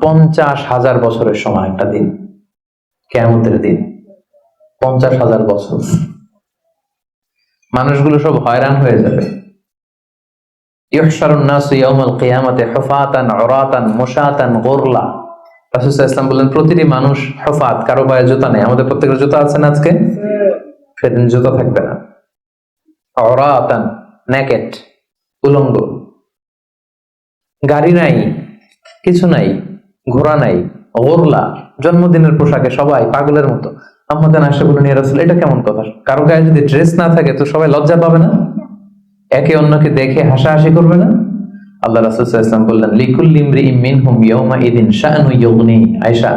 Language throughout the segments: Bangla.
50,000 বছরের সময় একটা দিন, কিয়ামতের দিন। 50,000 বছর মানুষগুলো সব হয়রান হয়ে যাবে। ইহশারুন নাসু ইয়াউমাল কিয়ামাতি হুফাতান উরাতান মুশাতান গুরলা। রাসূল সাল্লাল্লাহু আলাইহি ওয়াসাল্লাম বলেন, প্রতিটি মানুষ হুফাত, কারো পায়ে জুতা নেই। আমাদের প্রত্যেকের জুতা আছে না আজকে? সেদিন জুতা থাকবে না। উরাতান, নেকেড, উলঙ্গ। গাড়ি নাই, কিছু নাই, ঘোড়া নাই। গুরলা, জন্মদিনের পোশাকে সবাই পাগলের মতো। আম্মাজান আয়েশা বলেন, ইয়া রাসূল, এটা কেমন কথা? কারো গায়ে যদি ড্রেস না থাকে তো সবাই লজ্জা পাবে না? একে অন্যকে দেখে হাসাহাসি করবে না? আল্লাহ রাসূল সাল্লাল্লাহু আলাইহি ওয়াসাল্লাম বললেন, লিকুল্লি ইমরিইম মিনহুম ইয়াওমা ইদিন শাআনু ইউগনি। আয়েশা,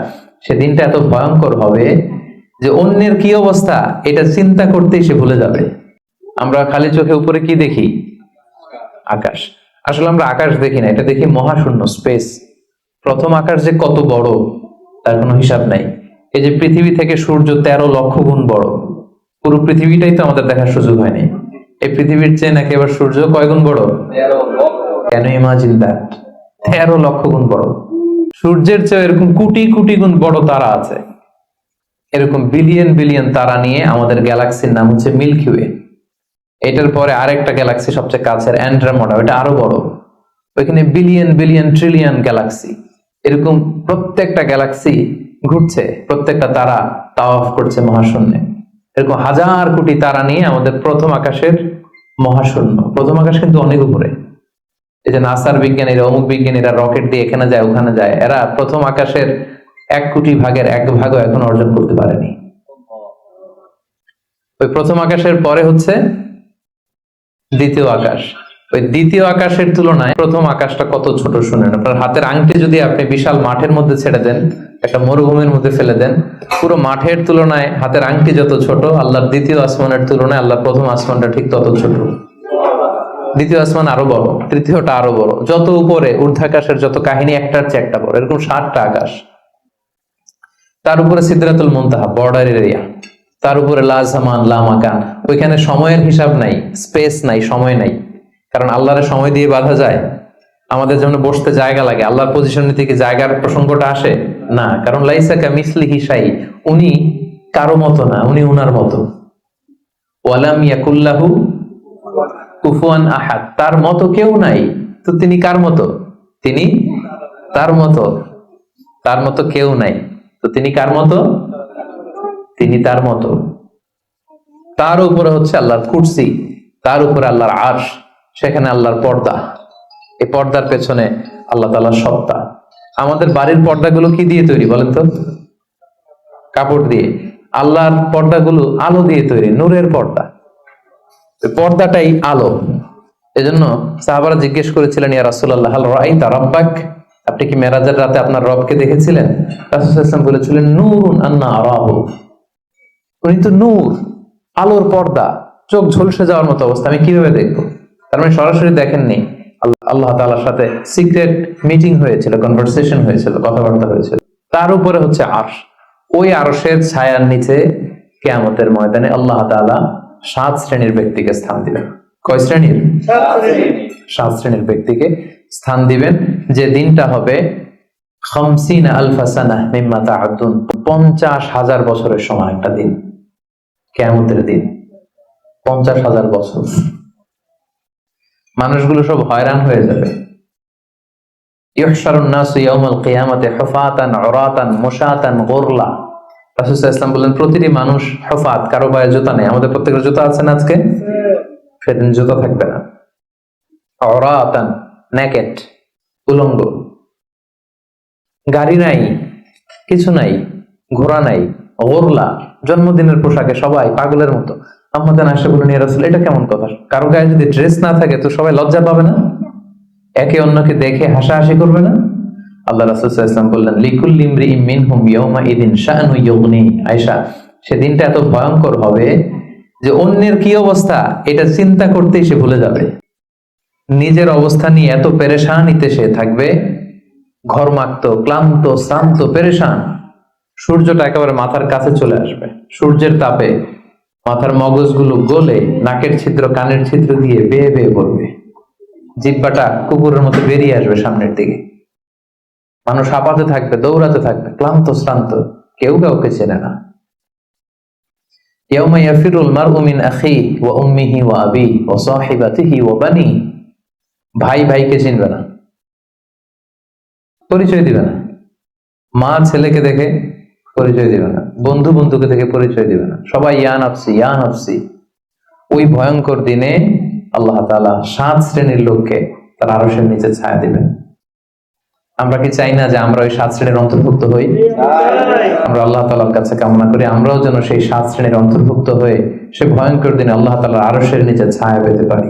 সেদিনটা এত ভয়ঙ্কর হবে যে অন্যের কি অবস্থা এটা চিন্তা করতেই সে ভুলে যাবে। আমরা খালি চোখে উপরে কি দেখি? আকাশ। আসলে আমরা আকাশ দেখি না, এটা দেখি মহাশূন্য, স্পেস। প্রথম আকাশ যে কত বড় তার কোনো হিসাব নাই। এই যে পৃথিবী থেকে সূর্য 13 লক্ষ গুণ বড়, পুরো পৃথিবীটাই তো আমাদের দেখার সুযোগ হয়নি। এই পৃথিবীর চেয়ে নাকি এবার সূর্য কয় গুণ বড়? Can you imagine that? 13 লক্ষ গুণ বড়। সূর্যের চেয়ে এরকম কোটি কোটি গুণ বড় তারা আছে। এরকম বিলিয়ন বিলিয়ন তারা নিয়ে আমাদের গ্যালাক্সির নাম হচ্ছে মিল্কি ওয়ে। এটার পরে আরেকটা গ্যালাক্সি সবচেয়ে কাছের, অ্যান্ড্রোমেডা, ওটা আরো বড়। ওইখানে বিলিয়ন বিলিয়ন ট্রিলিয়ন গ্যালাক্সি। এরকম প্রত্যেকটা গ্যালাক্সি ঘুরছে, প্রত্যেকটা তারা তাওয়াফ করছে মহাশূন্যে। এরকম হাজার কোটি তারা নিয়ে আমাদের প্রথম আকাশের মহাশূন্য। প্রথম আকাশ কিন্তু অনেক উপরে। এই যে নাসার বিজ্ঞানীরা, অমুক বিজ্ঞানীরা রকেট দিয়ে এখানে যায় ওখানে যায়, এরা প্রথম আকাশের 1 কোটি ভাগের 1 ভাগও এখন অর্জন করতে পারেনি। ওই প্রথম আকাশের পরে হচ্ছে দ্বিতীয় আকাশ। ওই দ্বিতীয় আকাশের তুলনায় প্রথম আকাশটা কত ছোট শুনেন। আপনার হাতের আংটি যদি আপনি বিশাল মাঠের মধ্যে ছেড়ে দেন, একটা মরুভূমির মধ্যে ফেলে দেন, পুরো মাঠের তুলনায় হাতের আংটি যত ছোট, আল্লাহর দ্বিতীয় আসমানের তুলনায় আল্লাহর প্রথম আসমানটা ঠিক তত ছোট। দ্বিতীয় আসমান আরো বড়, তৃতীয়টা আরো বড়। যত উপরে ঊর্ধ্বাকাশের যত কাহিনী একটার চেয়ে একটা বড়। এরকম 7টা আকাশ। তার উপরে সিদরাতুল মুনতাহা, বর্ডার এরিয়া। তার উপরে লা জামান লা মাকান, ওইখানে সময়ের হিসাব নাই, স্পেস নাই, সময় নাই। কারণ আল্লাহর সময় দিয়ে বাঁধা যায়? আমাদের জন্য বসতে জায়গা লাগে। আল্লাহর পজিশন থেকে জায়গার প্রসঙ্গটা আসে না, কারণ লাইসা কামিসলিহি শাই, উনি কারো মতো না, উনি উনার মতো। ওয়ালাম ইয়াকুল্লাহু কুফুয়ান আহাদ, তার মতো কেউ নাই। তো তিনি কার মতো? তিনি তার মতো। তার মতো কেউ নাই, তো তিনি কার মতো? তিনি তার মতো। তার উপরে হচ্ছে আল্লাহর কুরসি, তার উপরে আল্লাহর আরশ, সেখানে আল্লাহর পর্দা। এই পর্দার পেছনে আল্লাহ তাআলার সত্তা। আমাদের বাড়ির পর্দাগুলো কি দিয়ে তৈরি বলেন তো? কাপড় দিয়ে। আল্লাহর পর্দাগুলো আলো দিয়ে তৈরি, নূরের পর্দা। পর্দাটাই আলো। এজন্য সাহাবারা জিজ্ঞেস করেছিলেন, ইয়া রাসূলুল্লাহ, হাল রাআইতা রাব্বাক, আপনি কি মেরাজের রাতে আপনার রবকে দেখেছিলেন? রাসূল সাল্লাল্লাহু আলাইহি ওয়াসাল্লাম বলেছিলেন, নূরুন আন্না আরাহু, উনি তো নূর, আলোর পর্দা, চোখ ঝলসে যাওয়ার মতো অবস্থা, আমি কিভাবে দেখবো? তার মানে সরাসরি দেখেননি। আল্লাহ তাআলার সাথে সিক্রেট মিটিং হয়েছিল, কনভারসেশন হয়েছিল, কথাবার্তা হয়েছিল। তার উপরে হচ্ছে আরশ। ওই আরশের ছায়ার নিচে কিয়ামতের ময়দানে আল্লাহ তাআলা 7 শ্রেণীর ব্যক্তিকে স্থান দিবেন। কয় শ্রেণীর? 7 শ্রেণীর ব্যক্তিকে স্থান দিবেন, যে দিনটা হবে 50 আলফা সানাহ মিম্মা তা'উদ্দুন, 50,000 বছরের সময় একটা দিন, কিয়ামতের দিন। 50,000 বছর মানুষগুলো সব হয়রান হয়ে যাবে। ইহশারুন নাসু ইয়াউমাল কিয়ামাতি হুফাতান উরাতান মুশাতান গুরলা। রাসূল সাল্লাল্লাহু আলাইহি ওয়াসাল্লাম বলেন, প্রতিটি মানুষ হুফাত, কারো পায়ে জুতা নেই। আমাদের প্রত্যেকের জুতা আছে না আজকে? সেদিন জুতা থাকবে না। উরাতান, নেকেড, উলঙ্গ। গাড়ি নাই, কিছু নাই, ঘোড়া নাই। গুরলা, জন্মদিনের পোশাকে সবাই পাগলের মতো। আম্মাজান আয়েশা বলেন, ইয়া রাসূল, এটা কেমন কথা? কারো গায়ে যদি ড্রেস না থাকে তো সবাই লজ্জা পাবে না? একে অন্যকে দেখে হাসাহাসি করবে না? আল্লাহ রাসূল সাল্লাল্লাহু আলাইহি ওয়াসাল্লাম বললেন, লিকুল্লি ইমরিইম মিনহুম ইয়াওমা ইদিন শাআনু ইউগনি। আয়েশা, সেদিনটা এত ভয়ঙ্কর হবে যে অন্যের কি অবস্থা এটা চিন্তা করতেই সে ভুলে যাবে। নিজের অবস্থা নিয়ে এত পেরেশানিতে সে থাকবে, ঘর্মাক্ত, ক্লান্ত, শ্রান্ত, পেরেশান। সূর্যটা একেবারে মাথার কাছে চলে আসবে। সূর্যের তাপে মাথার মগজগুলো গলে নাকের ছিদ্র, কানের ছিদ্র দিয়ে বেয়ে বেয়ে পড়বে। জিহ্বাটা কুকুরের মতো বেরিয়ে আসবে সামনের দিকে। মানুষ হাঁপাতে থাকবে, দৌড়াতে থাকবে, ক্লান্ত শ্রান্ত, কেউ কাউকে চেনে না। ইয়াউমা ইয়াফিরুল মারউ মিন আখিহি ওয়া উম্মিহি ওয়া আবিহি ওয়া সাহিবাতিহি ওয়া বানিহি। ভাই ভাইকে চিনবে না, পরিচয় দিবে না। মা ছেলেকে দেখে পরিচয় দিবে না, বন্ধু বন্ধুকে দেখে পরিচয় দিবে না, সবাই ইয়া নাফসি ইয়া নাফসি। ওই ভয়ঙ্কর দিনে আল্লাহ তাআলা 7 শ্রেণীর লোককে তার আরশের নিচে ছায়া দিবেন। আমরা কি চাই না যে আমরা ওই 7 শ্রেণীর অন্তর্ভুক্ত হই? আমরা আল্লাহ তাআলার কাছে কামনা করি আমরাও যেন সেই 7 শ্রেণীর অন্তর্ভুক্ত হয়ে সে ভয়ঙ্কর দিনে আল্লাহ তাআলার আরশের নিচে ছায়া পেতে পারি।